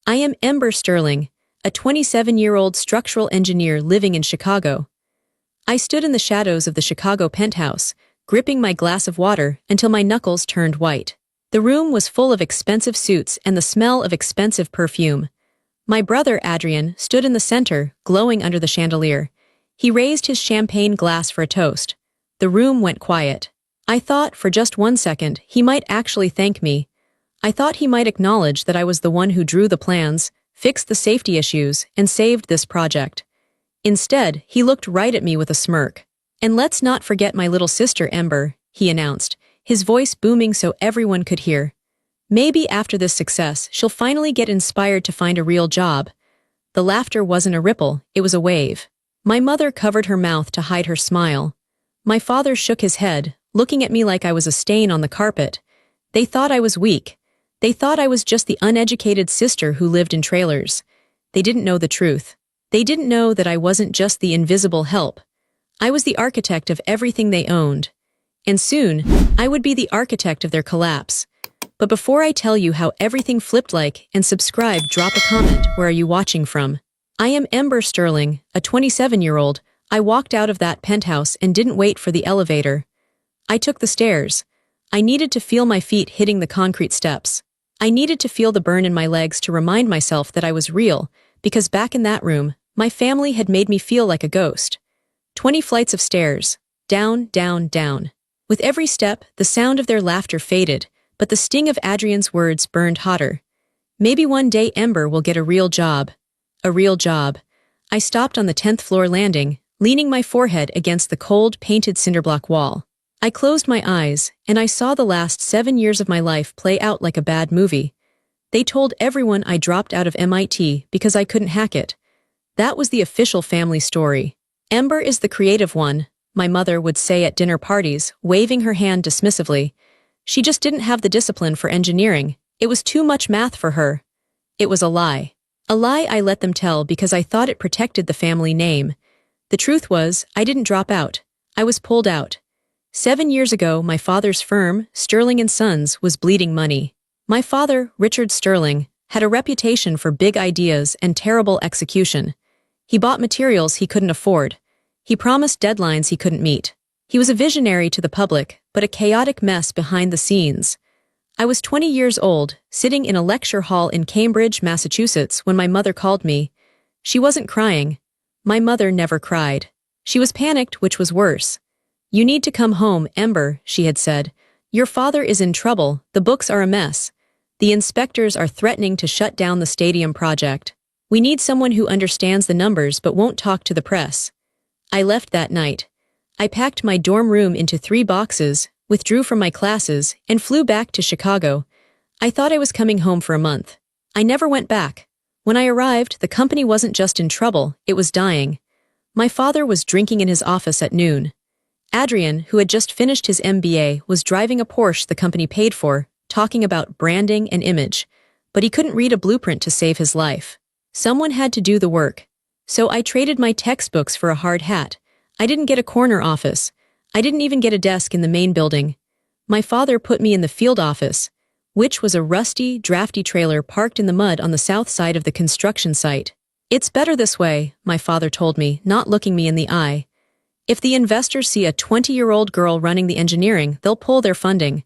I am Ember Sterling, a 27-year-old structural engineer living in Chicago. I stood in the shadows of the Chicago penthouse, gripping my glass of water until my knuckles turned white. The room was full of expensive suits and the smell of expensive perfume. My brother, Adrian, stood in the center, glowing under the chandelier. He raised his champagne glass for a toast. The room went quiet. I thought, for just 1 second, he might actually thank me. I thought he might acknowledge that I was the one who drew the plans, fixed the safety issues, and saved this project. Instead, he looked right at me with a smirk. "And let's not forget my little sister, Ember," he announced, his voice booming so everyone could hear. "Maybe after this success, she'll finally get inspired to find a real job." The laughter wasn't a ripple, it was a wave. My mother covered her mouth to hide her smile. My father shook his head, looking at me like I was a stain on the carpet. They thought I was weak. They thought I was just the uneducated sister who lived in trailers. They didn't know the truth. They didn't know that I wasn't just the invisible help. I was the architect of everything they owned. And soon, I would be the architect of their collapse. But before I tell you how everything flipped and subscribe, drop a comment. Where are you watching from? I am Ember Sterling, a 27-year-old. I walked out of that penthouse and didn't wait for the elevator. I took the stairs. I needed to feel my feet hitting the concrete steps. I needed to feel the burn in my legs to remind myself that I was real, because back in that room, my family had made me feel like a ghost. 20 flights of stairs. Down, down, down. With every step, the sound of their laughter faded, but the sting of Adrian's words burned hotter. Maybe one day Ember will get a real job. A real job. I stopped on the 10th floor landing, leaning my forehead against the cold, painted cinderblock wall. I closed my eyes, and I saw the last 7 years of my life play out like a bad movie. They told everyone I dropped out of MIT because I couldn't hack it. That was the official family story. Ember is the creative one, my mother would say at dinner parties, waving her hand dismissively. She just didn't have the discipline for engineering. It was too much math for her. It was a lie. A lie I let them tell because I thought it protected the family name. The truth was, I didn't drop out. I was pulled out. 7 years ago, my father's firm, Sterling & Sons, was bleeding money. My father, Richard Sterling, had a reputation for big ideas and terrible execution. He bought materials he couldn't afford. He promised deadlines he couldn't meet. He was a visionary to the public, but a chaotic mess behind the scenes. I was 20 years old, sitting in a lecture hall in Cambridge, Massachusetts, when my mother called me. She wasn't crying. My mother never cried. She was panicked, which was worse. "You need to come home, Ember," she had said. "Your father is in trouble, the books are a mess. The inspectors are threatening to shut down the stadium project. We need someone who understands the numbers but won't talk to the press." I left that night. I packed my dorm room into 3 boxes, withdrew from my classes, and flew back to Chicago. I thought I was coming home for a month. I never went back. When I arrived, the company wasn't just in trouble, it was dying. My father was drinking in his office at noon. Adrian, who had just finished his MBA, was driving a Porsche the company paid for, talking about branding and image, but he couldn't read a blueprint to save his life. Someone had to do the work. So I traded my textbooks for a hard hat. I didn't get a corner office. I didn't even get a desk in the main building. My father put me in the field office, which was a rusty, drafty trailer parked in the mud on the south side of the construction site. "It's better this way," my father told me, not looking me in the eye. "If the investors see a 20-year-old girl running the engineering, they'll pull their funding.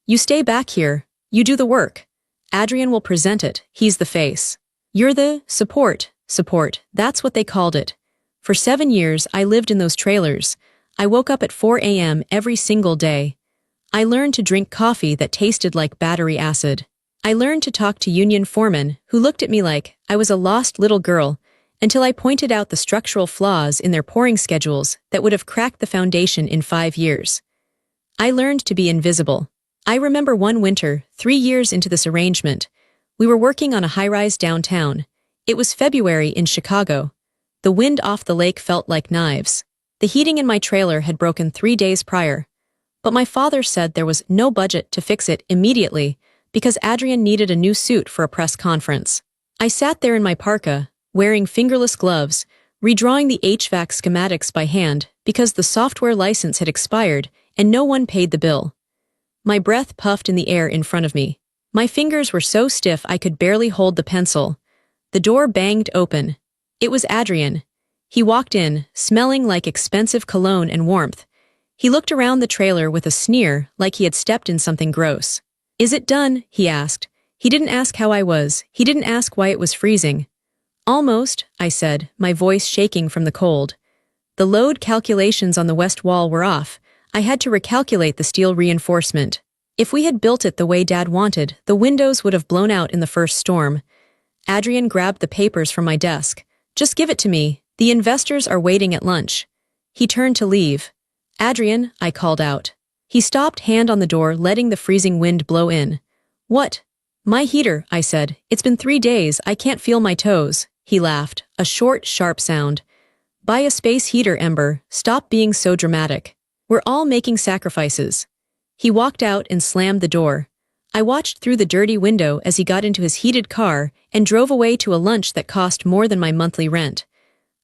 You stay back here. You do the work. Adrian will present it. He's the face. You're the support. That's what they called it. For 7 years, I lived in those trailers. I woke up at 4 a.m. every single day. I learned to drink coffee that tasted like battery acid. I learned to talk to union foremen who looked at me like I was a lost little girl until I pointed out the structural flaws in their pouring schedules that would have cracked the foundation in 5 years. I learned to be invisible. I remember one winter, 3 years into this arrangement. We were working on a high-rise downtown. It was February in Chicago. The wind off the lake felt like knives. The heating in my trailer had broken 3 days prior. But my father said there was no budget to fix it immediately because Adrian needed a new suit for a press conference. I sat there in my parka, wearing fingerless gloves, redrawing the HVAC schematics by hand because the software license had expired and no one paid the bill. My breath puffed in the air in front of me. My fingers were so stiff I could barely hold the pencil. The door banged open. It was Adrian. He walked in, smelling like expensive cologne and warmth. He looked around the trailer with a sneer, like he had stepped in something gross. "Is it done?" he asked. He didn't ask how I was. He didn't ask why it was freezing. "Almost," I said, my voice shaking from the cold. The load calculations on the west wall were off. I had to recalculate the steel reinforcement. If we had built it the way Dad wanted, the windows would have blown out in the first storm. Adrian grabbed the papers from my desk. "Just give it to me. The investors are waiting at lunch." He turned to leave. "Adrian," I called out. He stopped, hand on the door, letting the freezing wind blow in. "What?" "My heater," I said. "It's been 3 days, I can't feel my toes." He laughed, a short, sharp sound. "Buy a space heater, Ember. Stop being so dramatic. We're all making sacrifices." He walked out and slammed the door. I watched through the dirty window as he got into his heated car and drove away to a lunch that cost more than my monthly rent.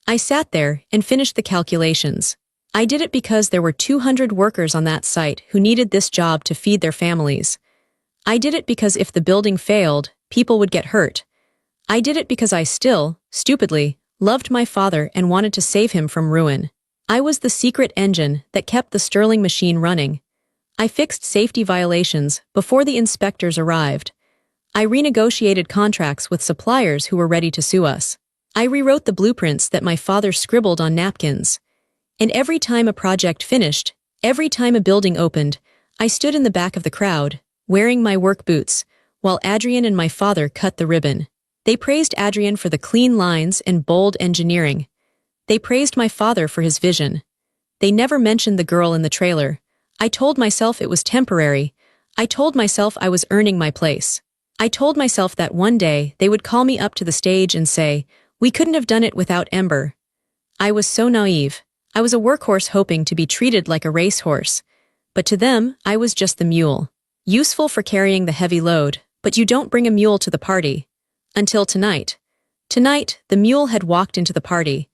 I sat there and finished the calculations. I did it because there were 200 workers on that site who needed this job to feed their families. I did it because if the building failed, people would get hurt. I did it because I still, stupidly, loved my father and wanted to save him from ruin. I was the secret engine that kept the Stirling machine running. I fixed safety violations before the inspectors arrived. I renegotiated contracts with suppliers who were ready to sue us. I rewrote the blueprints that my father scribbled on napkins. And every time a project finished, every time a building opened, I stood in the back of the crowd, wearing my work boots, while Adrian and my father cut the ribbon. They praised Adrian for the clean lines and bold engineering. They praised my father for his vision. They never mentioned the girl in the trailer. I told myself it was temporary. I told myself I was earning my place. I told myself that one day they would call me up to the stage and say, "We couldn't have done it without Ember." I was so naive. I was a workhorse hoping to be treated like a racehorse. But to them, I was just the mule. Useful for carrying the heavy load, but you don't bring a mule to the party. Until tonight. Tonight, the mule had walked into the party,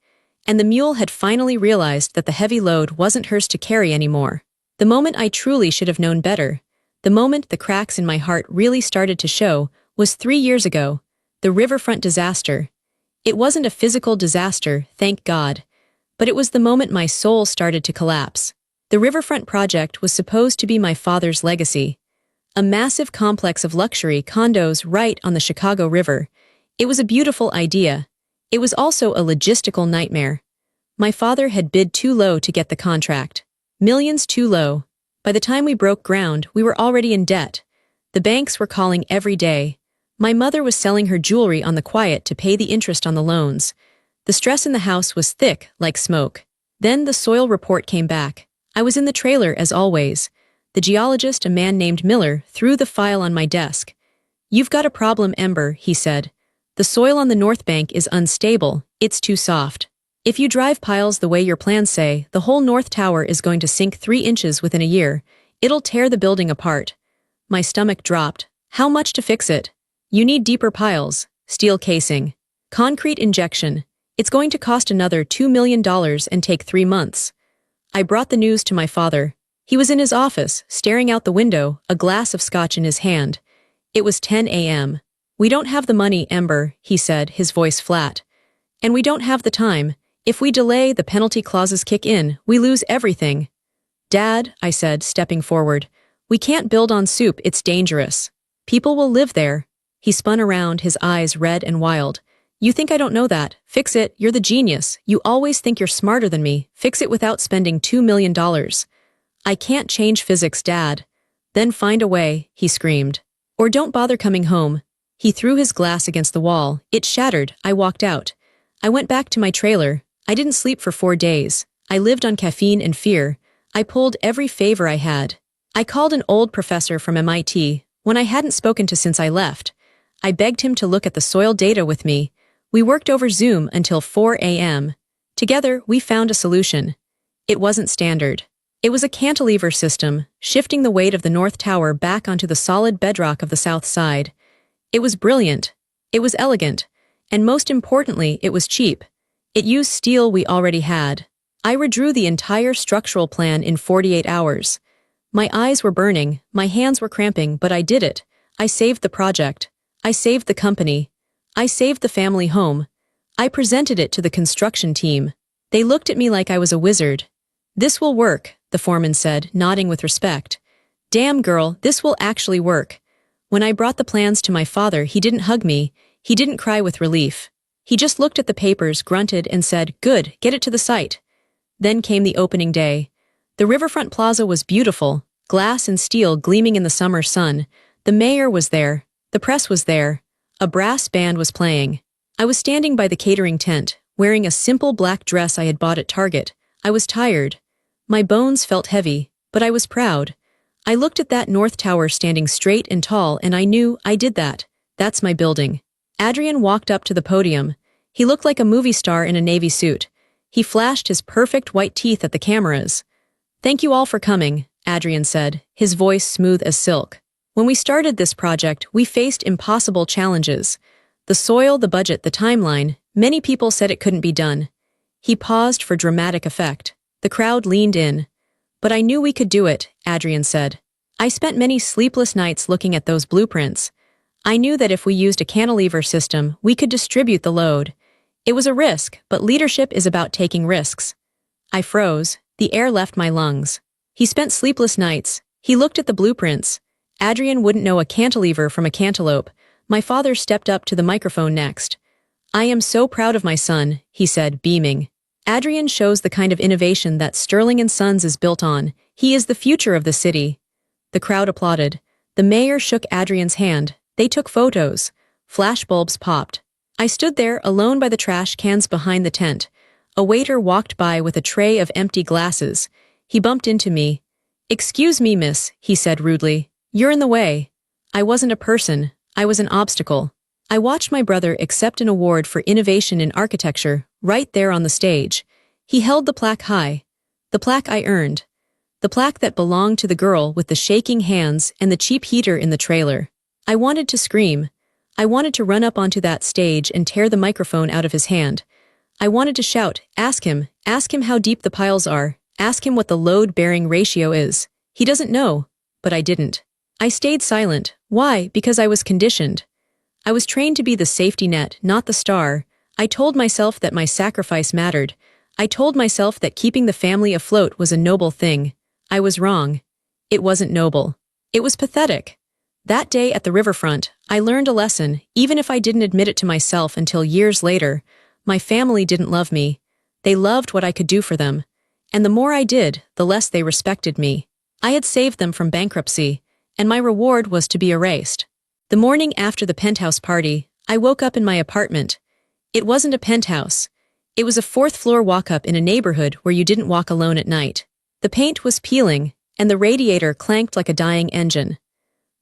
and the mule had finally realized that the heavy load wasn't hers to carry anymore. The moment I truly should have known better, the moment the cracks in my heart really started to show, was 3 years ago, the riverfront disaster. It wasn't a physical disaster, thank God, but it was the moment my soul started to collapse. The riverfront project was supposed to be my father's legacy. A massive complex of luxury condos right on the Chicago River. It was a beautiful idea. It was also a logistical nightmare. My father had bid too low to get the contract. Millions too low. By the time we broke ground, we were already in debt. The banks were calling every day. My mother was selling her jewelry on the quiet to pay the interest on the loans. The stress in the house was thick, like smoke. Then the soil report came back. I was in the trailer as always. The geologist, a man named Miller, threw the file on my desk. "You've got a problem, Ember," he said. "The soil on the north bank is unstable. It's too soft. If you drive piles the way your plans say, the whole north tower is going to sink 3 inches within a year. It'll tear the building apart." My stomach dropped. "How much to fix it?" "You need deeper piles, steel casing, concrete injection. It's going to cost another $2 million and take 3 months. I brought the news to my father. He was in his office, staring out the window, a glass of scotch in his hand. It was 10 a.m. "We don't have the money, Ember," he said, his voice flat. "And we don't have the time. If we delay, the penalty clauses kick in. We lose everything." "Dad," I said, stepping forward, "we can't build on soup, it's dangerous. People will live there." He spun around, his eyes red and wild. "You think I don't know that? Fix it, you're the genius. You always think you're smarter than me. Fix it without spending $2 million. "I can't change physics, Dad." "Then find a way," he screamed. "Or don't bother coming home." He threw his glass against the wall. It shattered. I walked out. I went back to my trailer. I didn't sleep for 4 days. I lived on caffeine and fear. I pulled every favor I had. I called an old professor from MIT, one I hadn't spoken to since I left. I begged him to look at the soil data with me. We worked over Zoom until 4 a.m. Together, we found a solution. It wasn't standard. It was a cantilever system, shifting the weight of the North Tower back onto the solid bedrock of the South Side. It was brilliant. It was elegant. And most importantly, it was cheap. It used steel we already had. I redrew the entire structural plan in 48 hours. My eyes were burning, my hands were cramping, but I did it. I saved the project. I saved the company. I saved the family home. I presented it to the construction team. They looked at me like I was a wizard. "This will work," the foreman said, nodding with respect. "Damn girl, this will actually work." When I brought the plans to my father, he didn't hug me. He didn't cry with relief. He just looked at the papers, grunted, and said, "Good, get it to the site." Then came the opening day. The riverfront plaza was beautiful, glass and steel gleaming in the summer sun. The mayor was there. The press was there. A brass band was playing. I was standing by the catering tent, wearing a simple black dress I had bought at Target. I was tired. My bones felt heavy, but I was proud. I looked at that North Tower standing straight and tall, and I knew I did that. That's my building. Adrian walked up to the podium. He looked like a movie star in a navy suit. He flashed his perfect white teeth at the cameras. "Thank you all for coming," Adrian said, his voice smooth as silk. "When we started this project, we faced impossible challenges. The soil, the budget, the timeline. Many people said it couldn't be done." He paused for dramatic effect. The crowd leaned in. "But I knew we could do it," Adrian said. "I spent many sleepless nights looking at those blueprints. I knew that if we used a cantilever system, we could distribute the load. It was a risk, but leadership is about taking risks." I froze. The air left my lungs. He spent sleepless nights. He looked at the blueprints. Adrian wouldn't know a cantilever from a cantaloupe. My father stepped up to the microphone next. "I am so proud of my son," he said, beaming. "Adrian shows the kind of innovation that Sterling & Sons is built on. He is the future of the city." The crowd applauded. The mayor shook Adrian's hand. They took photos. Flashbulbs popped. I stood there alone by the trash cans behind the tent. A waiter walked by with a tray of empty glasses. He bumped into me. "Excuse me, miss," he said rudely. "You're in the way." I wasn't a person. I was an obstacle. I watched my brother accept an award for innovation in architecture, right there on the stage. He held the plaque high. The plaque I earned. The plaque that belonged to the girl with the shaking hands and the cheap heater in the trailer. I wanted to scream. I wanted to run up onto that stage and tear the microphone out of his hand. I wanted to shout, ask him how deep the piles are, ask him what the load-bearing ratio is. He doesn't know. But I didn't. I stayed silent. Why? Because I was conditioned. I was trained to be the safety net, not the star. I told myself that my sacrifice mattered. I told myself that keeping the family afloat was a noble thing. I was wrong. It wasn't noble. It was pathetic. That day at the riverfront, I learned a lesson, even if I didn't admit it to myself until years later. My family didn't love me. They loved what I could do for them. And the more I did, the less they respected me. I had saved them from bankruptcy, and my reward was to be erased. The morning after the penthouse party, I woke up in my apartment. It wasn't a penthouse. It was a fourth-floor walk-up in a neighborhood where you didn't walk alone at night. The paint was peeling, and the radiator clanked like a dying engine.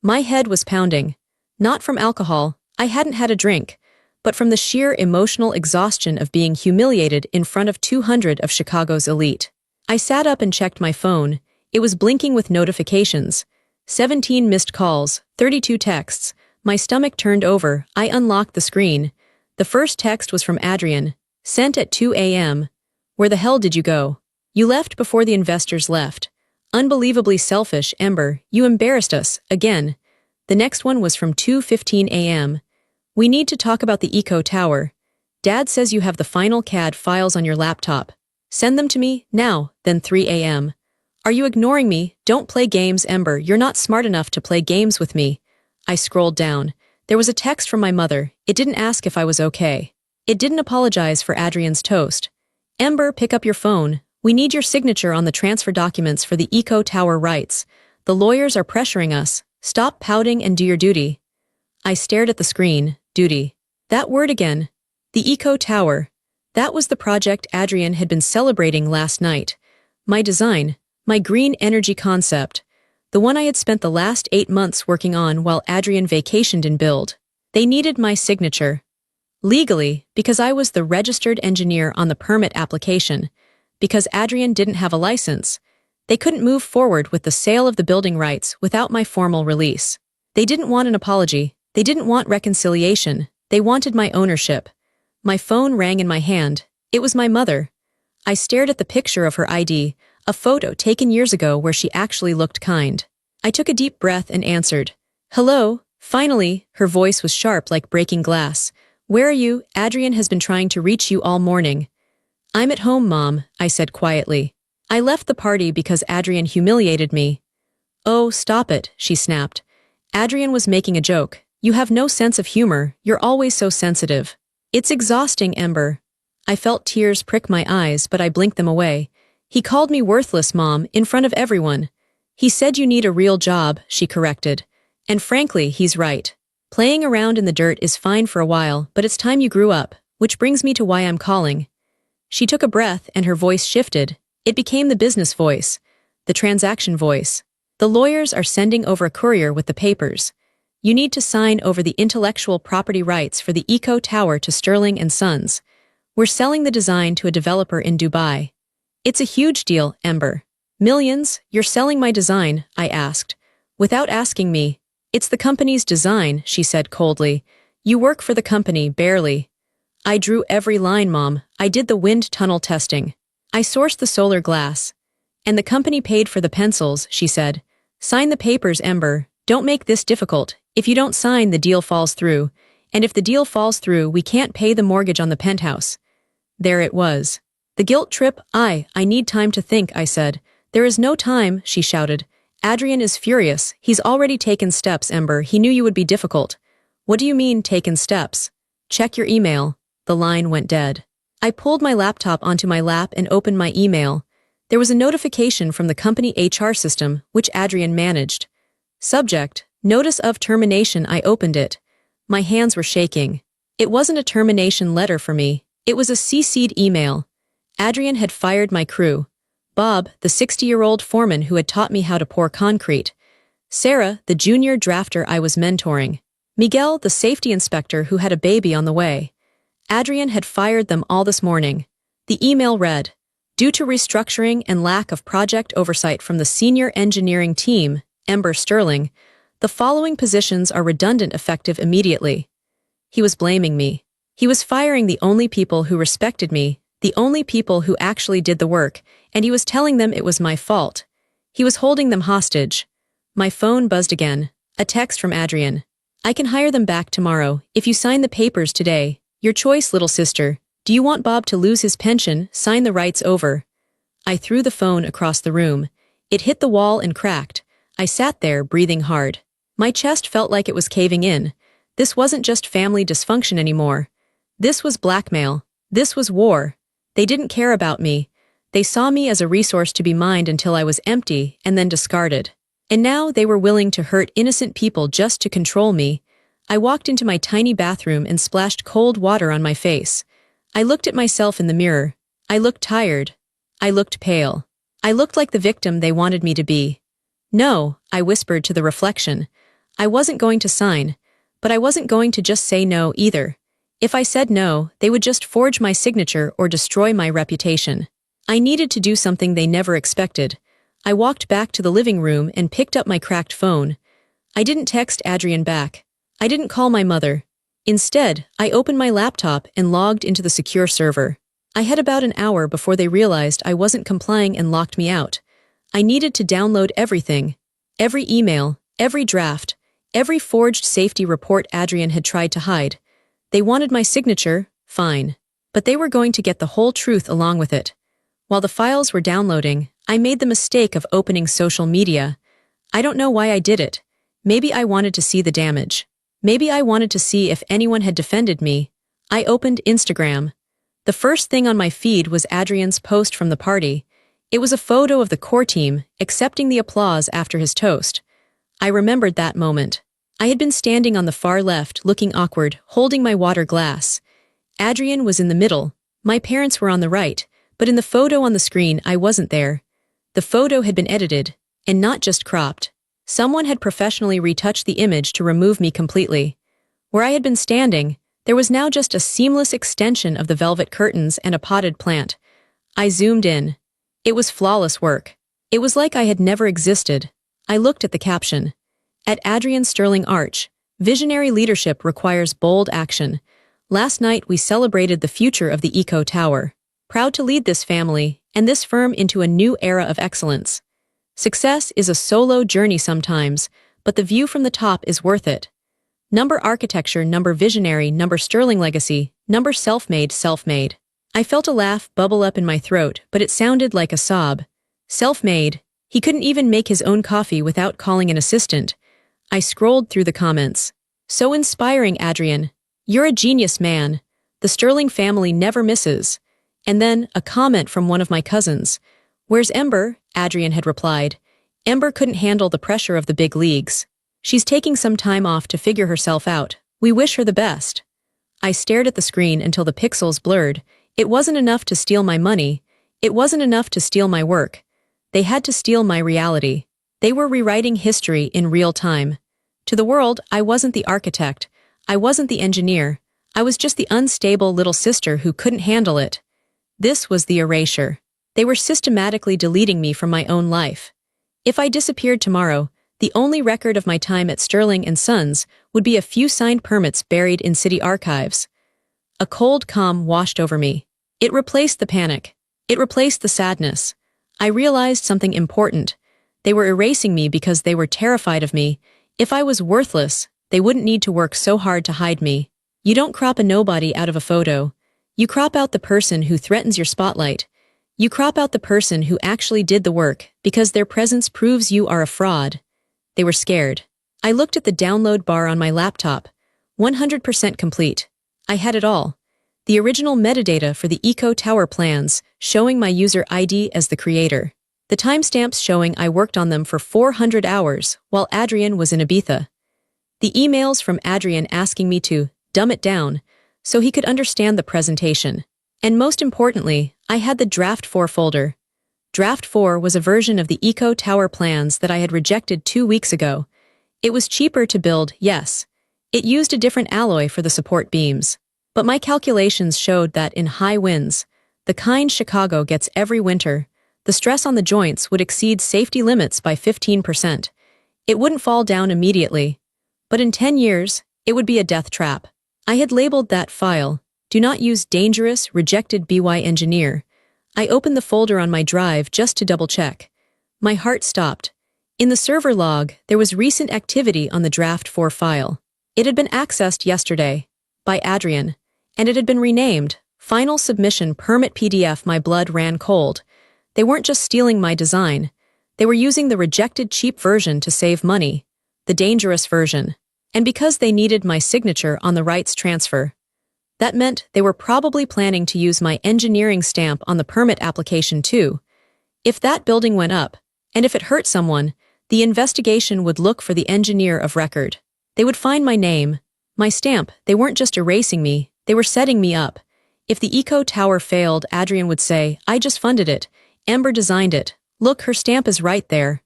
My head was pounding. Not from alcohol, I hadn't had a drink, but from the sheer emotional exhaustion of being humiliated in front of 200 of Chicago's elite. I sat up and checked my phone. It was blinking with notifications. 17 missed calls, 32 texts. My stomach turned over. I unlocked the screen. The first text was from Adrian, sent at 2 a.m. "Where the hell did you go? You left before the investors left. Unbelievably selfish, Ember. You embarrassed us, again." The next one was from 2:15 a.m. "We need to talk about the Eco Tower. Dad says you have the final CAD files on your laptop. Send them to me, now." Then 3 a.m. "Are you ignoring me? Don't play games, Ember. You're not smart enough to play games with me." I scrolled down. There was a text from my mother. It didn't ask if I was okay. It didn't apologize for Adrian's toast. "Ember, pick up your phone. We need your signature on the transfer documents for the Eco Tower rights. The lawyers are pressuring us. Stop pouting and do your duty." I stared at the screen. Duty. That word again. The Eco Tower. That was the project Adrian had been celebrating last night. My design. My green energy concept. The one I had spent the last 8 months working on while Adrian vacationed in Build. They needed my signature. Legally, because I was the registered engineer on the permit application. Because Adrian didn't have a license. They couldn't move forward with the sale of the building rights without my formal release. They didn't want an apology. They didn't want reconciliation. They wanted my ownership. My phone rang in my hand. It was my mother. I stared at the picture of her ID, a photo taken years ago where she actually looked kind. I took a deep breath and answered. "Hello?" Finally, her voice was sharp like breaking glass. Where are you? Adrian has been trying to reach you all morning. I'm at home, Mom, I said quietly. I left the party because Adrian humiliated me. Oh, stop it, she snapped. Adrian was making a joke. You have no sense of humor, you're always so sensitive. It's exhausting, Ember. I felt tears prick my eyes, but I blinked them away. He called me worthless, Mom, in front of everyone. He said you need a real job, she corrected. And frankly, he's right. Playing around in the dirt is fine for a while, but it's time you grew up, which brings me to why I'm calling. She took a breath and her voice shifted. It became the business voice, the transaction voice. The lawyers are sending over a courier with the papers. You need to sign over the intellectual property rights for the Eco Tower to Sterling and Sons. We're selling the design to a developer in Dubai. It's a huge deal, Ember. Millions? You're selling my design? I asked. Without asking me. It's the company's design, she said coldly. You work for the company, barely. I drew every line, Mom. I did the wind tunnel testing. I sourced the solar glass. And the company paid for the pencils, she said. Sign the papers, Ember. Don't make this difficult. If you don't sign, the deal falls through. And if the deal falls through, we can't pay the mortgage on the penthouse. There it was. The guilt trip. I need time to think, I said. There is no time, she shouted. Adrian is furious. He's already taken steps, Ember. He knew you would be difficult. What do you mean, taken steps? Check your email. The line went dead. I pulled my laptop onto my lap and opened my email. There was a notification from the company HR system, which Adrian managed. Subject, notice of termination. I opened it. My hands were shaking. It wasn't a termination letter for me. It was a CC'd email. Adrian had fired my crew. Bob, the 60-year-old foreman who had taught me how to pour concrete. Sarah, the junior drafter I was mentoring. Miguel, the safety inspector who had a baby on the way. Adrian had fired them all this morning. The email read, due to restructuring and lack of project oversight from the senior engineering team, Ember Sterling, the following positions are redundant effective immediately. He was blaming me. He was firing the only people who respected me, the only people who actually did the work, and he was telling them it was my fault. He was holding them hostage. My phone buzzed again. A text from Adrian. I can hire them back tomorrow, if you sign the papers today. Your choice, little sister. Do you want Bob to lose his pension? Sign the rights over. I threw the phone across the room. It hit the wall and cracked. I sat there, breathing hard. My chest felt like it was caving in. This wasn't just family dysfunction anymore. This was blackmail. This was war. They didn't care about me. They saw me as a resource to be mined until I was empty and then discarded. And now they were willing to hurt innocent people just to control me. I walked into my tiny bathroom and splashed cold water on my face. I looked at myself in the mirror. I looked tired. I looked pale. I looked like the victim they wanted me to be. No, I whispered to the reflection. I wasn't going to sign, but I wasn't going to just say no either. If I said no, they would just forge my signature or destroy my reputation. I needed to do something they never expected. I walked back to the living room and picked up my cracked phone. I didn't text Adrian back. I didn't call my mother. Instead, I opened my laptop and logged into the secure server. I had about an hour before they realized I wasn't complying and locked me out. I needed to download everything. Every email, every draft, every forged safety report Adrian had tried to hide. They wanted my signature, fine. But they were going to get the whole truth along with it. While the files were downloading, I made the mistake of opening social media. I don't know why I did it. Maybe I wanted to see the damage. Maybe I wanted to see if anyone had defended me. I opened Instagram. The first thing on my feed was Adrian's post from the party. It was a photo of the core team, accepting the applause after his toast. I remembered that moment. I had been standing on the far left, looking awkward, holding my water glass. Adrian was in the middle. My parents were on the right, but in the photo on the screen, I wasn't there. The photo had been edited, and not just cropped. Someone had professionally retouched the image to remove me completely. Where I had been standing, there was now just a seamless extension of the velvet curtains and a potted plant. I zoomed in. It was flawless work. It was like I had never existed. I looked at the caption. At Adrian Sterling Arch, visionary leadership requires bold action. Last night we celebrated the future of the Eco Tower. Proud to lead this family and this firm into a new era of excellence. Success is a solo journey sometimes, but the view from the top is worth it. Number architecture, number visionary, number sterling legacy, number self-made, self-made. I felt a laugh bubble up in my throat, but it sounded like a sob. Self-made. He couldn't even make his own coffee without calling an assistant. I scrolled through the comments. So inspiring, Adrian. You're a genius, man. The Sterling family never misses. And then, a comment from one of my cousins. Where's Ember? Adrian had replied. Ember couldn't handle the pressure of the big leagues. She's taking some time off to figure herself out. We wish her the best. I stared at the screen until the pixels blurred. It wasn't enough to steal my money. It wasn't enough to steal my work. They had to steal my reality. They were rewriting history in real time. To the world, I wasn't the architect. I wasn't the engineer. I was just the unstable little sister who couldn't handle it. This was the erasure. They were systematically deleting me from my own life. If I disappeared tomorrow, the only record of my time at Sterling and Sons would be a few signed permits buried in city archives. A cold calm washed over me. It replaced the panic. It replaced the sadness. I realized something important. They were erasing me because they were terrified of me. If I was worthless, they wouldn't need to work so hard to hide me. You don't crop a nobody out of a photo. You crop out the person who threatens your spotlight. You crop out the person who actually did the work because their presence proves you are a fraud. They were scared. I looked at the download bar on my laptop. 100% complete. I had it all. The original metadata for the Eco Tower plans, showing my user ID as the creator. The timestamps showing I worked on them for 400 hours while Adrian was in Ibiza. The emails from Adrian asking me to dumb it down so he could understand the presentation. And most importantly, I had the Draft 4 folder. Draft 4 was a version of the Eco Tower plans that I had rejected 2 weeks ago. It was cheaper to build, yes. It used a different alloy for the support beams. But my calculations showed that in high winds, the kind Chicago gets every winter, the stress on the joints would exceed safety limits by 15%. It wouldn't fall down immediately. But in 10 years, it would be a death trap. I had labeled that file, Do Not Use Dangerous, Rejected BY Engineer. I opened the folder on my drive just to double-check. My heart stopped. In the server log, there was recent activity on the Draft 4 file. It had been accessed yesterday by Adrian, and it had been renamed Final Submission Permit PDF. My blood ran cold. They weren't just stealing my design. They were using the rejected cheap version to save money, the dangerous version. And because they needed my signature on the rights transfer, that meant they were probably planning to use my engineering stamp on the permit application too. If that building went up, and if it hurt someone, the investigation would look for the engineer of record. They would find my name, my stamp. They weren't just erasing me, they were setting me up. If the Eco Tower failed, Adrian would say, I just funded it. Amber designed it. Look, her stamp is right there.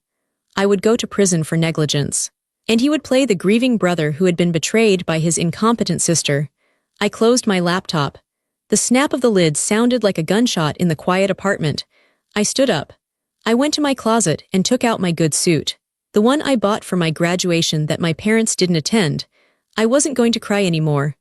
I would go to prison for negligence. And he would play the grieving brother who had been betrayed by his incompetent sister. I closed my laptop. The snap of the lid sounded like a gunshot in the quiet apartment. I stood up. I went to my closet and took out my good suit. The one I bought for my graduation that my parents didn't attend. I wasn't going to cry anymore.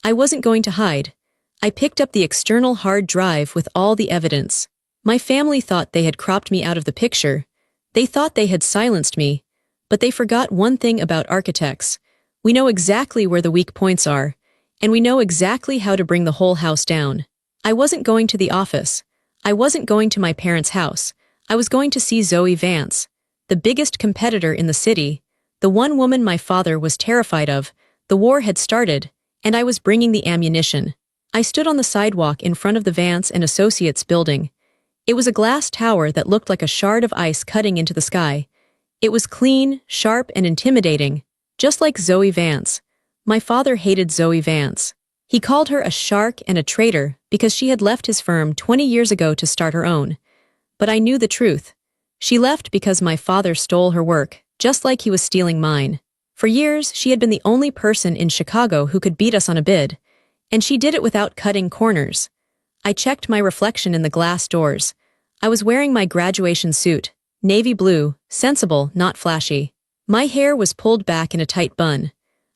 I wasn't going to hide. I picked up the external hard drive with all the evidence. My family thought they had cropped me out of the picture. They thought they had silenced me. But they forgot one thing about architects. We know exactly where the weak points are. And we know exactly how to bring the whole house down. I wasn't going to the office. I wasn't going to my parents' house. I was going to see Zoe Vance, the biggest competitor in the city, the one woman my father was terrified of. The war had started, and I was bringing the ammunition. I stood on the sidewalk in front of the Vance and Associates building. It was a glass tower that looked like a shard of ice cutting into the sky. It was clean, sharp, and intimidating, just like Zoe Vance. My father hated Zoe Vance. He called her a shark and a traitor because she had left his firm 20 years ago to start her own. But I knew the truth. She left because my father stole her work, just like he was stealing mine. For years, she had been the only person in Chicago who could beat us on a bid, and she did it without cutting corners. I checked my reflection in the glass doors. I was wearing my graduation suit, navy blue, sensible, not flashy. My hair was pulled back in a tight bun.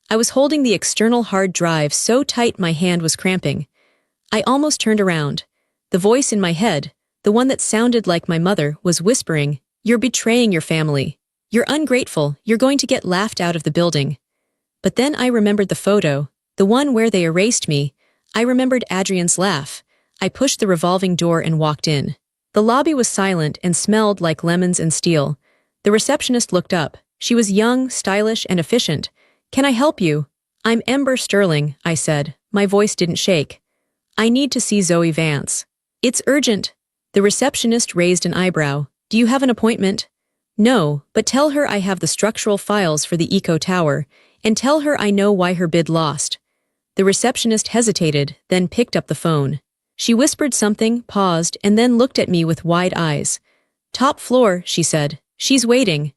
I was holding the external hard drive so tight my hand was cramping. I almost turned around. The voice in my head, the one that sounded like my mother, was whispering, "You're betraying your family. You're ungrateful, you're going to get laughed out of the building." But then I remembered the photo, the one where they erased me. I remembered Adrian's laugh. I pushed the revolving door and walked in. The lobby was silent and smelled like lemons and steel. The receptionist looked up. She was young, stylish, and efficient. "Can I help you?" "I'm Ember Sterling," I said. My voice didn't shake. "I need to see Zoe Vance." "It's urgent." The receptionist raised an eyebrow. "Do you have an appointment?" "No, but tell her I have the structural files for the Eco Tower, and tell her I know why her bid lost." The receptionist hesitated, then picked up the phone. She whispered something, paused, and then looked at me with wide eyes. "Top floor," she said. "She's waiting."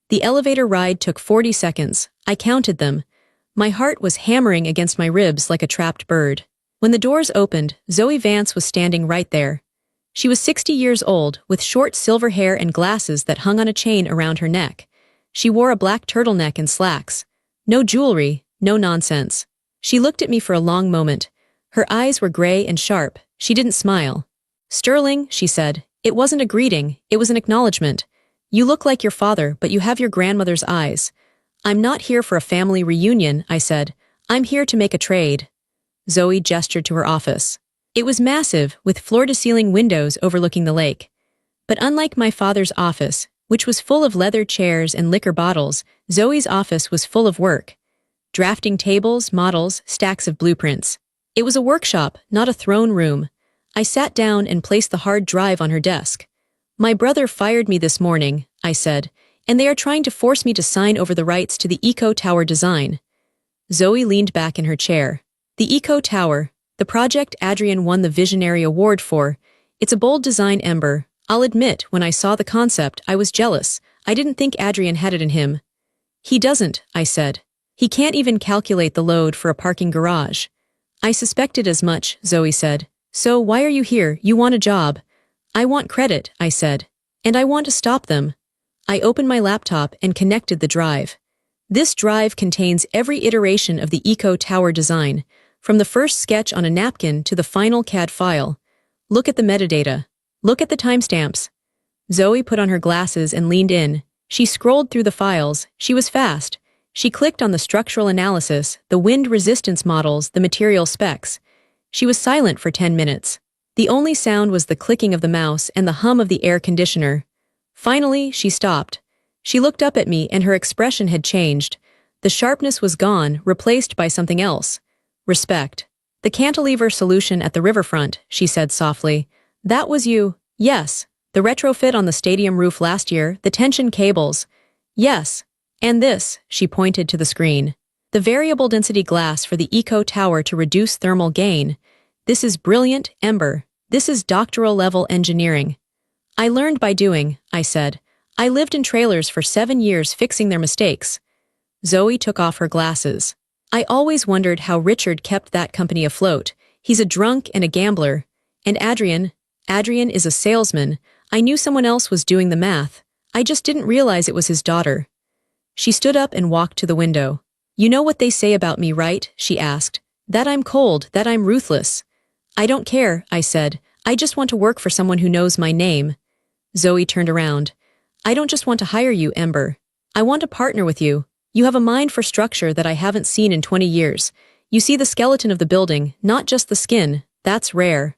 The elevator ride took 40 seconds. I counted them. My heart was hammering against my ribs like a trapped bird. When the doors opened, Zoe Vance was standing right there. She was 60 years old, with short silver hair and glasses that hung on a chain around her neck. She wore a black turtleneck and slacks. No jewelry, no nonsense. She looked at me for a long moment. Her eyes were gray and sharp. She didn't smile. "Sterling," she said. "It wasn't a greeting, it was an acknowledgement. You look like your father, but you have your grandmother's eyes." "I'm not here for a family reunion," I said. "I'm here to make a trade." Zoe gestured to her office. It was massive, with floor-to-ceiling windows overlooking the lake. But unlike my father's office, which was full of leather chairs and liquor bottles, Zoe's office was full of work. Drafting tables, models, stacks of blueprints. It was a workshop, not a throne room. I sat down and placed the hard drive on her desk. "My brother fired me this morning," I said, "and they are trying to force me to sign over the rights to the Eco Tower design." Zoe leaned back in her chair. "The Eco Tower, the project Adrian won the Visionary Award for. It's a bold design, Ember. I'll admit, when I saw the concept, I was jealous. I didn't think Adrian had it in him." "He doesn't," I said. "He can't even calculate the load for a parking garage." "I suspected as much," Zoe said. "So why are you here? You want a job." "I want credit," I said. "And I want to stop them." I opened my laptop and connected the drive. This drive contains every iteration of the Eco Tower design, from the first sketch on a napkin to the final CAD file. "Look at the metadata. Look at the timestamps." Zoe put on her glasses and leaned in. She scrolled through the files. She was fast. She clicked on the structural analysis, the wind resistance models, the material specs. She was silent for 10 minutes. The only sound was the clicking of the mouse and the hum of the air conditioner. Finally, she stopped. She looked up at me and her expression had changed. The sharpness was gone, replaced by something else. "Respect. The cantilever solution at the riverfront," she said softly. "That was you." "Yes." "The retrofit on the stadium roof last year, the tension cables." "Yes." "And this," she pointed to the screen. "The variable density glass for the Eco Tower to reduce thermal gain. This is brilliant, Ember. This is doctoral-level engineering." "I learned by doing," I said. "I lived in trailers for 7 years fixing their mistakes." Zoe took off her glasses. "I always wondered how Richard kept that company afloat. He's a drunk and a gambler. And Adrian is a salesman. I knew someone else was doing the math. I just didn't realize it was his daughter." She stood up and walked to the window. "You know what they say about me, right?" she asked. "That I'm cold, that I'm ruthless." "I don't care," I said. "I just want to work for someone who knows my name." Zoe turned around. "I don't just want to hire you, Ember. I want to partner with you. You have a mind for structure that I haven't seen in 20 years. You see the skeleton of the building, not just the skin. That's rare."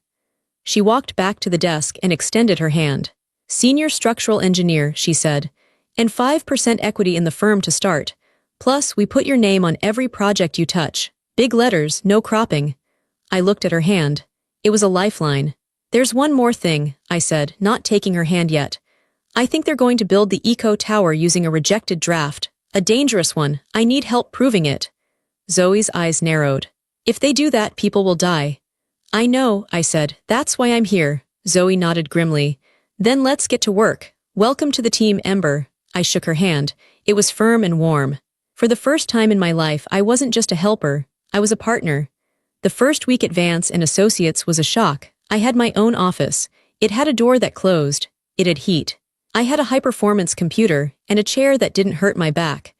She walked back to the desk and extended her hand. "Senior structural engineer," she said. "And 5% equity in the firm to start. Plus, we put your name on every project you touch. Big letters, no cropping." I looked at her hand. It was a lifeline. "There's one more thing," I said, not taking her hand yet. "I think they're going to build the Eco Tower using a rejected draft. A dangerous one. I need help proving it." Zoe's eyes narrowed. "If they do that, people will die." "I know," I said. "That's why I'm here." Zoe nodded grimly. "Then let's get to work. Welcome to the team, Ember." I shook her hand. It was firm and warm. For the first time in my life, I wasn't just a helper. I was a partner. The first week at Vance and Associates was a shock. I had my own office. It had a door that closed. It had heat. I had a high-performance computer and a chair that didn't hurt my back.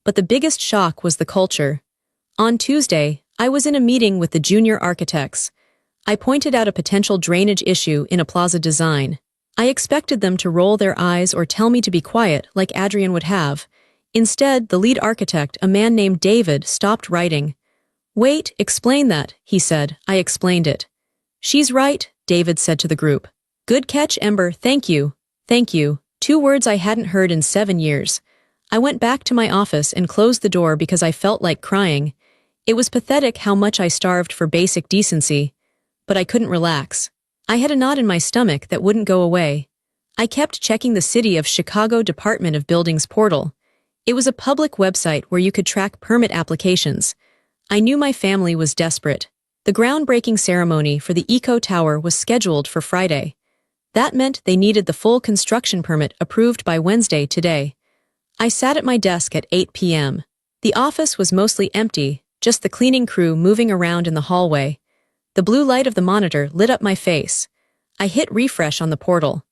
But the biggest shock was the culture. On Tuesday, I was in a meeting with the junior architects. I pointed out a potential drainage issue in a plaza design. I expected them to roll their eyes or tell me to be quiet like Adrian would have. Instead, the lead architect, a man named David, stopped writing. "Wait, explain that," he said. I explained it. "She's right," David said to the group. "Good catch, Ember, thank you. Thank you." 2 words I hadn't heard in 7 years. I went back to my office and closed the door because I felt like crying. It was pathetic how much I starved for basic decency. But I couldn't relax. I had a knot in my stomach that wouldn't go away. I kept checking the City of Chicago Department of Buildings portal. It was a public website where you could track permit applications. I knew my family was desperate. The groundbreaking ceremony for the Eco Tower was scheduled for Friday. That meant they needed the full construction permit approved by Wednesday today. I sat at my desk at 8 p.m. The office was mostly empty, just the cleaning crew moving around in the hallway. The blue light of the monitor lit up my face. I hit refresh on the portal.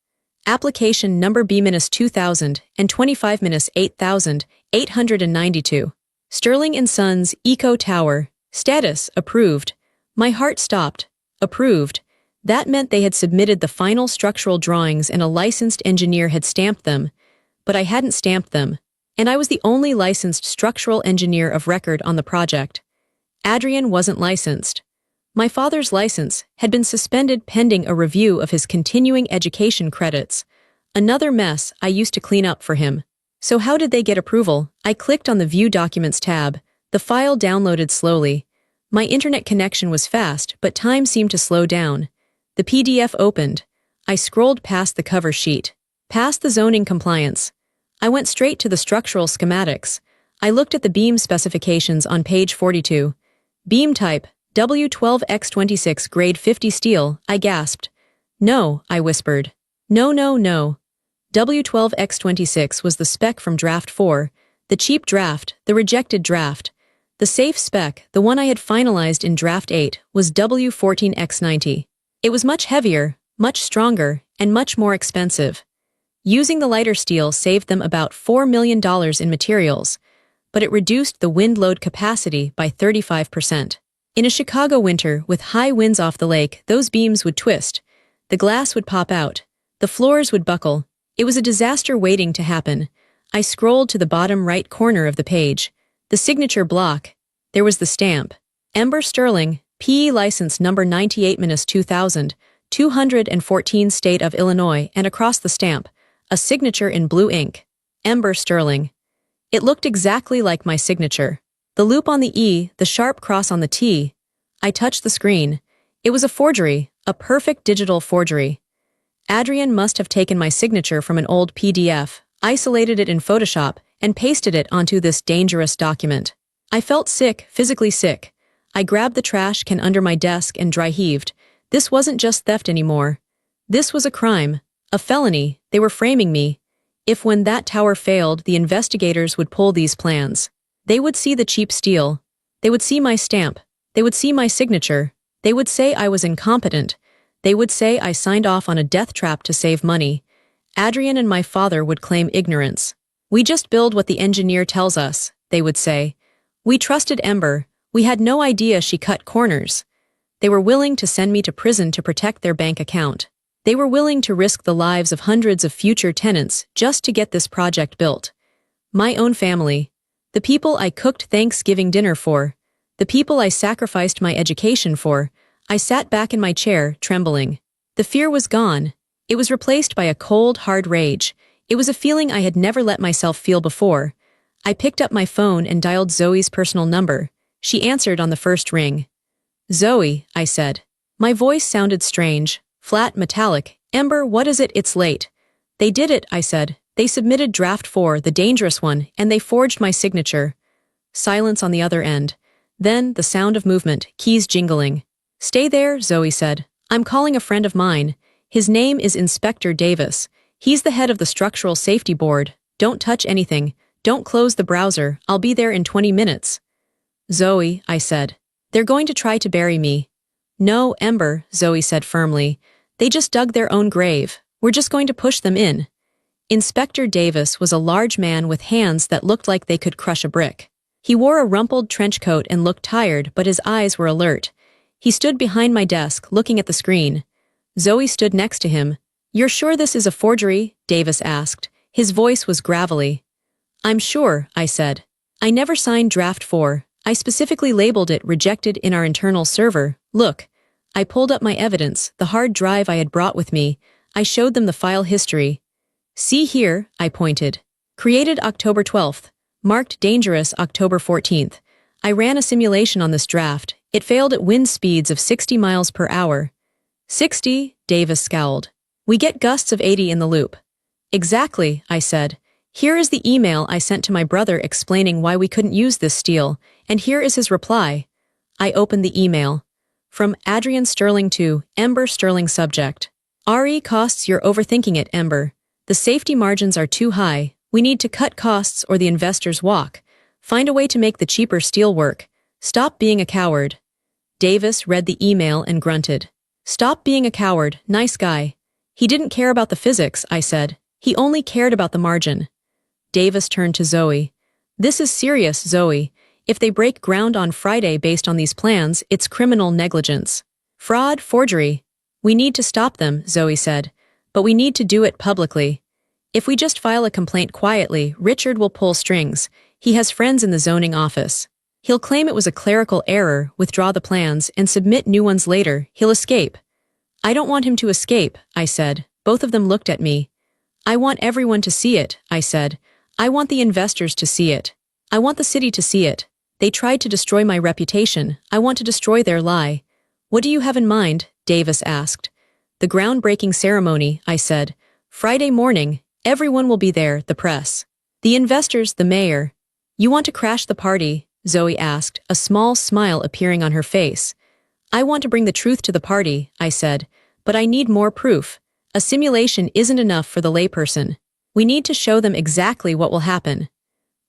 Application number B-2000 and 25-8892. Sterling & Sons, Eco Tower. Status, approved. My heart stopped. Approved. That meant they had submitted the final structural drawings and a licensed engineer had stamped them. But I hadn't stamped them. And I was the only licensed structural engineer of record on the project. Adrian wasn't licensed. My father's license had been suspended pending a review of his continuing education credits. Another mess I used to clean up for him. So how did they get approval? I clicked on the View Documents tab. The file downloaded slowly. My internet connection was fast, but time seemed to slow down. The PDF opened. I scrolled past the cover sheet. Past the zoning compliance. I went straight to the structural schematics. I looked at the beam specifications on page 42. Beam type, W12x26 grade 50 steel, I gasped. "No," I whispered. "No, no, no." W12x26 was the spec from draft 4, the cheap draft, the rejected draft. The safe spec, the one I had finalized in draft 8, was W14x90. It was much heavier, much stronger, and much more expensive. Using the lighter steel saved them about $4 million in materials, but it reduced the wind load capacity by 35%. In a Chicago winter with high winds off the lake, those beams would twist. The glass would pop out. The floors would buckle. It was a disaster waiting to happen. I scrolled to the bottom right corner of the page. The signature block. There was the stamp. Ember Sterling, PE license number 98-2000, 214 State of Illinois, and across the stamp, a signature in blue ink. Ember Sterling. It looked exactly like my signature. The loop on the E, the sharp cross on the T. I touched the screen. It was a forgery, a perfect digital forgery. Adrian must have taken my signature from an old PDF, isolated it in Photoshop, and pasted it onto this dangerous document. I felt sick, physically sick. I grabbed the trash can under my desk and dry heaved. This wasn't just theft anymore. This was a crime, a felony. They were framing me. If when that tower failed, the investigators would pull these plans. They would see the cheap steel. They would see my stamp. They would see my signature. They would say I was incompetent. They would say I signed off on a death trap to save money. Adrian and my father would claim ignorance. "We just build what the engineer tells us," they would say. "We trusted Ember. We had no idea she cut corners." They were willing to send me to prison to protect their bank account. They were willing to risk the lives of hundreds of future tenants just to get this project built. My own family. The people I cooked Thanksgiving dinner for. The people I sacrificed my education for. I sat back in my chair, trembling. The fear was gone. It was replaced by a cold, hard rage. It was a feeling I had never let myself feel before. I picked up my phone and dialed Zoe's personal number. She answered on the first ring. "Zoe," I said. My voice sounded strange, flat, metallic. "Ember, what is it? It's late." "They did it," I said. "They submitted draft 4, the dangerous one, and they forged my signature." Silence on the other end. Then the sound of movement, keys jingling. "Stay there," Zoe said. "I'm calling a friend of mine. His name is Inspector Davis. He's the head of the Structural Safety Board. Don't touch anything. Don't close the browser. I'll be there in 20 minutes. "Zoe," I said. "They're going to try to bury me." "No, Ember," Zoe said firmly. "They just dug their own grave. We're just going to push them in." Inspector Davis was a large man with hands that looked like they could crush a brick. He wore a rumpled trench coat and looked tired, but his eyes were alert. He stood behind my desk, looking at the screen. Zoe stood next to him. "You're sure this is a forgery?" Davis asked. His voice was gravelly. I'm sure, I said. I never signed draft 4. I specifically labeled it rejected in our internal server. Look. I pulled up my evidence, the hard drive I had brought with me. I showed them the file history. See here, I pointed. Created October 12th. Marked dangerous October 14th. I ran a simulation on this draft. It failed at wind speeds of 60 miles per hour. 60, Davis scowled. We get gusts of 80 in the loop. Exactly, I said. Here is the email I sent to my brother explaining why we couldn't use this steel, and here is his reply. I opened the email. From Adrian Sterling to Ember Sterling subject. RE costs, you're overthinking it, Ember. The safety margins are too high. We need to cut costs or the investors walk. Find a way to make the cheaper steel work. Stop being a coward. Davis read the email and grunted. Stop being a coward, nice guy. He didn't care about the physics, I said. He only cared about the margin. Davis turned to Zoe. This is serious, Zoe. If they break ground on Friday based on these plans, it's criminal negligence. Fraud, forgery. We need to stop them, Zoe said. But we need to do it publicly. If we just file a complaint quietly, Richard will pull strings. He has friends in the zoning office. He'll claim it was a clerical error, withdraw the plans, and submit new ones later. He'll escape. I don't want him to escape, I said. Both of them looked at me. I want everyone to see it, I said. I want the investors to see it. I want the city to see it. They tried to destroy my reputation. I want to destroy their lie. What do you have in mind? Davis asked. The groundbreaking ceremony, I said. Friday morning, everyone will be there, the press. The investors, the mayor. You want to crash the party? Zoe asked, a small smile appearing on her face. I want to bring the truth to the party, I said, but I need more proof. A simulation isn't enough for the layperson. We need to show them exactly what will happen.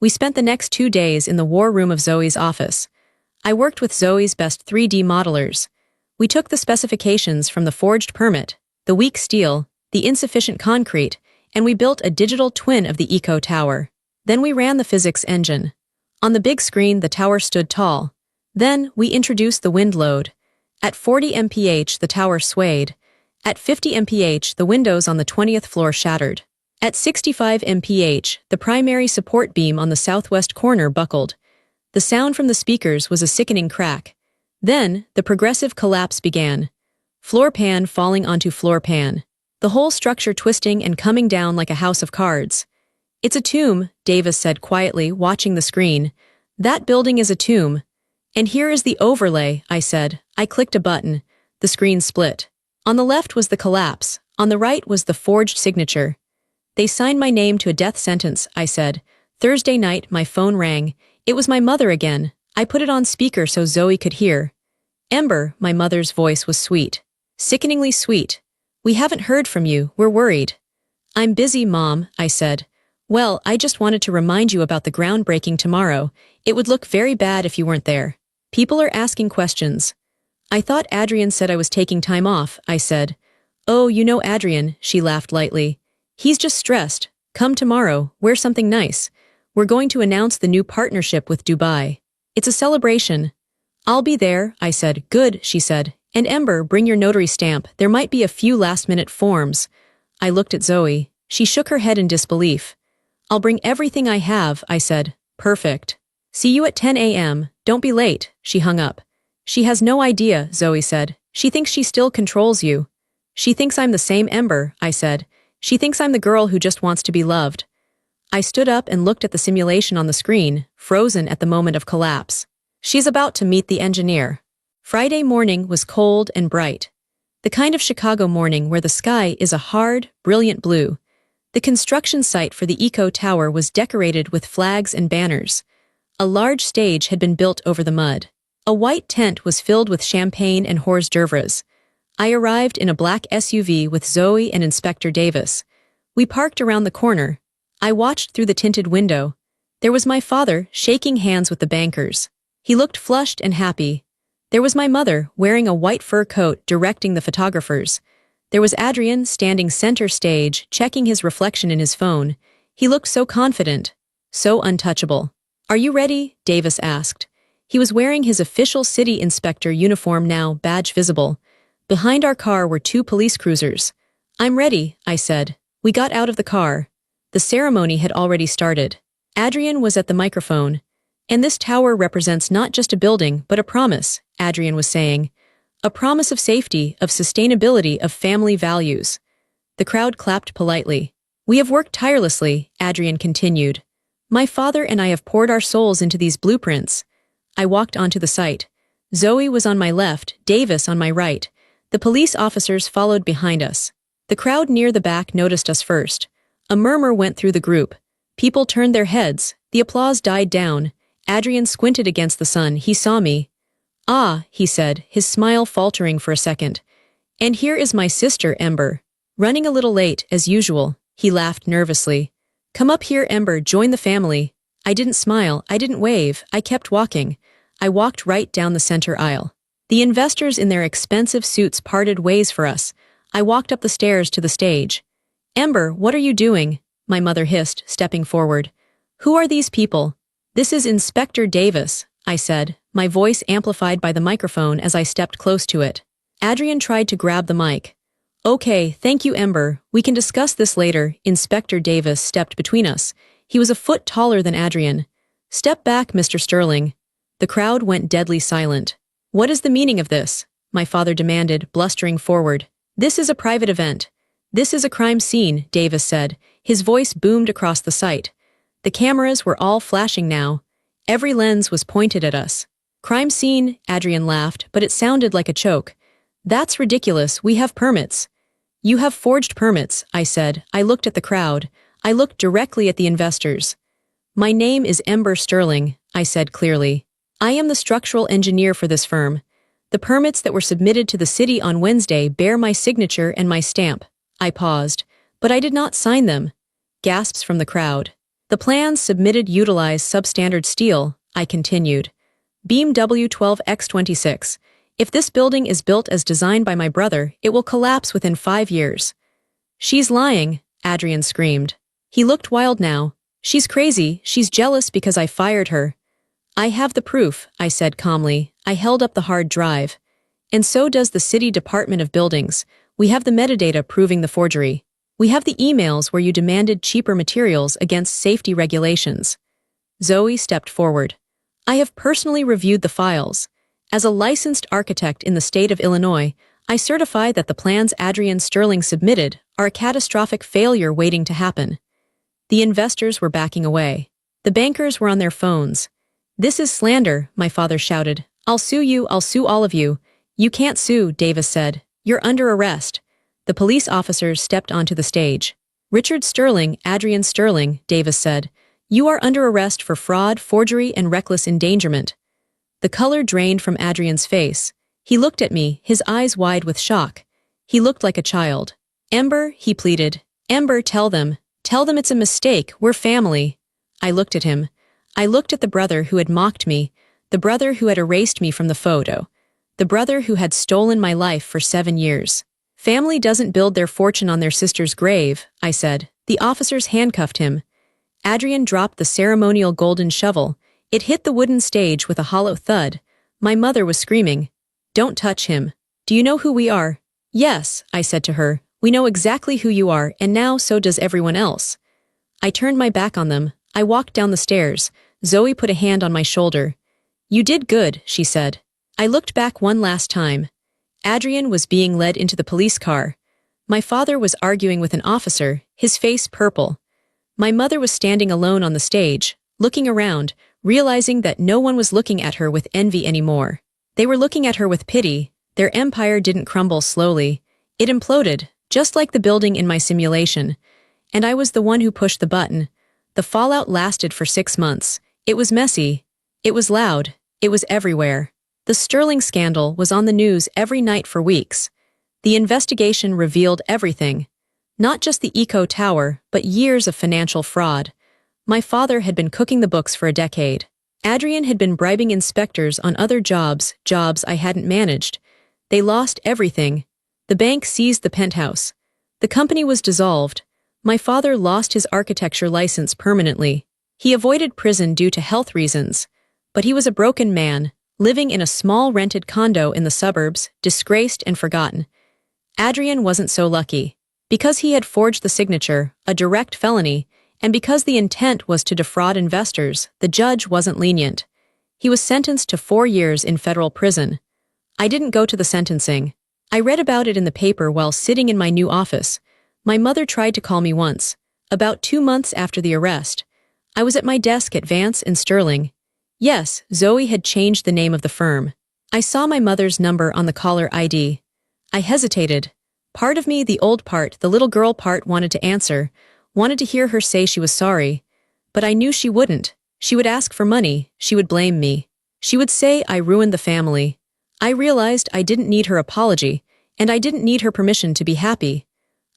We spent the next 2 days in the war room of Zoe's office. I worked with Zoe's best 3D modelers. We took the specifications from the forged permit, the weak steel, the insufficient concrete, and we built a digital twin of the Eco Tower. Then we ran the physics engine. On the big screen, the tower stood tall. Then we introduced the wind load. At 40 mph, the tower swayed. At 50 mph, the windows on the 20th floor shattered. At 65 mph, the primary support beam on the southwest corner buckled. The sound from the speakers was a sickening crack. Then, the progressive collapse began. Floor pan falling onto floor pan. The whole structure twisting and coming down like a house of cards. It's a tomb, Davis said quietly, watching the screen. That building is a tomb. And here is the overlay, I said. I clicked a button. The screen split. On the left was the collapse. On the right was the forged signature. They signed my name to a death sentence, I said. Thursday night, my phone rang. It was my mother again. I put it on speaker so Zoe could hear. Ember, my mother's voice was sweet. Sickeningly sweet. We haven't heard from you, we're worried. I'm busy, Mom, I said. Well, I just wanted to remind you about the groundbreaking tomorrow. It would look very bad if you weren't there. People are asking questions. I thought Adrian said I was taking time off, I said. Oh, you know Adrian, she laughed lightly. He's just stressed. Come tomorrow, wear something nice. We're going to announce the new partnership with Dubai. It's a celebration. I'll be there, I said. Good, she said. And Ember, bring your notary stamp. There might be a few last-minute forms. I looked at Zoe. She shook her head in disbelief. I'll bring everything I have, I said. Perfect. See you at 10 a.m. Don't be late, she hung up. She has no idea, Zoe said. She thinks she still controls you. She thinks I'm the same Ember, I said. She thinks I'm the girl who just wants to be loved. I stood up and looked at the simulation on the screen, frozen at the moment of collapse. She's about to meet the engineer. Friday morning was cold and bright. The kind of Chicago morning where the sky is a hard, brilliant blue. The construction site for the Eco Tower was decorated with flags and banners. A large stage had been built over the mud. A white tent was filled with champagne and hors d'oeuvres. I arrived in a black SUV with Zoe and Inspector Davis. We parked around the corner. I watched through the tinted window. There was my father, shaking hands with the bankers. He looked flushed and happy. There was my mother, wearing a white fur coat, directing the photographers. There was Adrian, standing center stage, checking his reflection in his phone. He looked so confident, so untouchable. Are you ready? Davis asked. He was wearing his official city inspector uniform now, badge visible. Behind our car were 2 police cruisers. I'm ready, I said. We got out of the car. The ceremony had already started. Adrian was at the microphone. And this tower represents not just a building, but a promise, Adrian was saying. A promise of safety, of sustainability, of family values. The crowd clapped politely. We have worked tirelessly, Adrian continued. My father and I have poured our souls into these blueprints. I walked onto the site. Zoe was on my left, Davis on my right. The police officers followed behind us. The crowd near the back noticed us first. A murmur went through the group. People turned their heads. The applause died down. Adrian squinted against the sun. He saw me. Ah, he said, his smile faltering for a second. And here is my sister, Ember. Running a little late, as usual. He laughed nervously. Come up here, Ember, join the family. I didn't smile, I didn't wave, I kept walking. I walked right down the center aisle. The investors in their expensive suits parted ways for us. I walked up the stairs to the stage. Ember, what are you doing? My mother hissed, stepping forward. Who are these people? This is Inspector Davis, I said, my voice amplified by the microphone as I stepped close to it. Adrian tried to grab the mic. Okay, thank you, Ember. We can discuss this later. Inspector Davis stepped between us. He was a foot taller than Adrian. Step back, Mr. Sterling. The crowd went deadly silent. What is the meaning of this? My father demanded, blustering forward. This is a private event. This is a crime scene, Davis said. His voice boomed across the site. The cameras were all flashing now. Every lens was pointed at us. Crime scene, Adrian laughed, but it sounded like a choke. That's ridiculous, we have permits. You have forged permits, I said. I looked at the crowd. I looked directly at the investors. My name is Ember Sterling, I said clearly. I am the structural engineer for this firm. The permits that were submitted to the city on Wednesday bear my signature and my stamp. I paused, but I did not sign them. Gasps from the crowd. The plans submitted utilize substandard steel, I continued. Beam W12X26. If this building is built as designed by my brother, it will collapse within 5 years. She's lying, Adrian screamed. He looked wild now. She's crazy, she's jealous because I fired her. I have the proof, I said calmly. I held up the hard drive. And so does the City Department of Buildings. We have the metadata proving the forgery. We have the emails where you demanded cheaper materials against safety regulations. Zoe stepped forward. I have personally reviewed the files. As a licensed architect in the state of Illinois, I certify that the plans Adrian Sterling submitted are a catastrophic failure waiting to happen. The investors were backing away. The bankers were on their phones. This is slander, my father shouted. I'll sue you, I'll sue all of you. You can't sue, Davis said. You're under arrest. The police officers stepped onto the stage. Richard Sterling, Adrian Sterling, Davis said. You are under arrest for fraud, forgery, and reckless endangerment. The color drained from Adrian's face. He looked at me, his eyes wide with shock. He looked like a child. Ember, he pleaded. Ember, tell them. Tell them it's a mistake, we're family. I looked at him. I looked at the brother who had mocked me, the brother who had erased me from the photo, the brother who had stolen my life for 7 years. Family doesn't build their fortune on their sister's grave, I said. The officers handcuffed him. Adrian dropped the ceremonial golden shovel. It hit the wooden stage with a hollow thud. My mother was screaming. Don't touch him. Do you know who we are? Yes, I said to her. We know exactly who you are, and now so does everyone else. I turned my back on them. I walked down the stairs. Zoe put a hand on my shoulder. You did good, she said. I looked back one last time. Adrian was being led into the police car. My father was arguing with an officer, his face purple. My mother was standing alone on the stage, looking around, realizing that no one was looking at her with envy anymore. They were looking at her with pity. Their empire didn't crumble slowly. It imploded, just like the building in my simulation. And I was the one who pushed the button. The fallout lasted for 6 months. It was messy. It was loud. It was everywhere. The Sterling scandal was on the news every night for weeks. The investigation revealed everything. Not just the Eco Tower, but years of financial fraud. My father had been cooking the books for a decade. Adrian had been bribing inspectors on other jobs I hadn't managed. They lost everything. The bank seized the penthouse. The company was dissolved. My father lost his architecture license permanently. He avoided prison due to health reasons. But he was a broken man, living in a small rented condo in the suburbs, disgraced and forgotten. Adrian wasn't so lucky. Because he had forged the signature, a direct felony, And because the intent was to defraud investors, the judge wasn't lenient. He was sentenced to 4 years in federal prison. I didn't go to the sentencing. I read about it in the paper while sitting in my new office. My mother tried to call me once, about 2 months after the arrest. I was at my desk at Vance and Sterling. Yes, Zoe had changed the name of the firm. I saw my mother's number on the caller ID. I hesitated. Part of me, the old part, the little girl part, wanted to answer, wanted to hear her say she was sorry. But I knew she wouldn't. She would ask for money, she would blame me. She would say I ruined the family. I realized I didn't need her apology, and I didn't need her permission to be happy.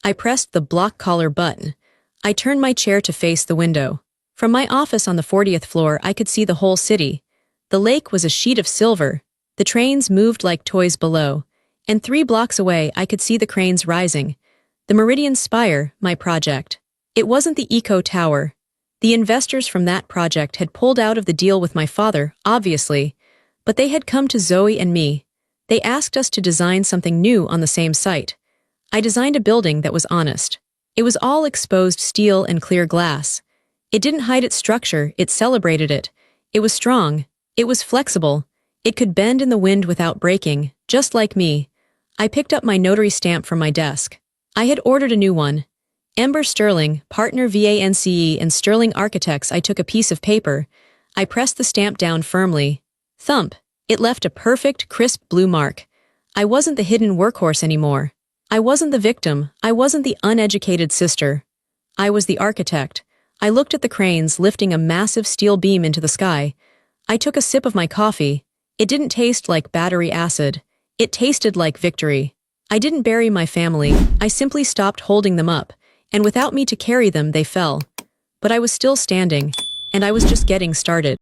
I pressed the block caller button. I turned my chair to face the window. From my office on the 40th floor, I could see the whole city. The lake was a sheet of silver. The trains moved like toys below. And 3 blocks away, I could see the cranes rising. The Meridian Spire, my project. It wasn't the Eco Tower. The investors from that project had pulled out of the deal with my father, obviously. But they had come to Zoe and me. They asked us to design something new on the same site. I designed a building that was honest. It was all exposed steel and clear glass. It didn't hide its structure, it celebrated it. It was strong. It was flexible. It could bend in the wind without breaking, just like me. I picked up my notary stamp from my desk. I had ordered a new one. Ember Sterling, partner Vance and Sterling Architects. I took a piece of paper. I pressed the stamp down firmly. Thump. It left a perfect, crisp blue mark. I wasn't the hidden workhorse anymore. I wasn't the victim. I wasn't the uneducated sister. I was the architect. I looked at the cranes lifting a massive steel beam into the sky. I took a sip of my coffee. It didn't taste like battery acid. It tasted like victory. I didn't bury my family. I simply stopped holding them up, and without me to carry them, they fell. But I was still standing, and I was just getting started.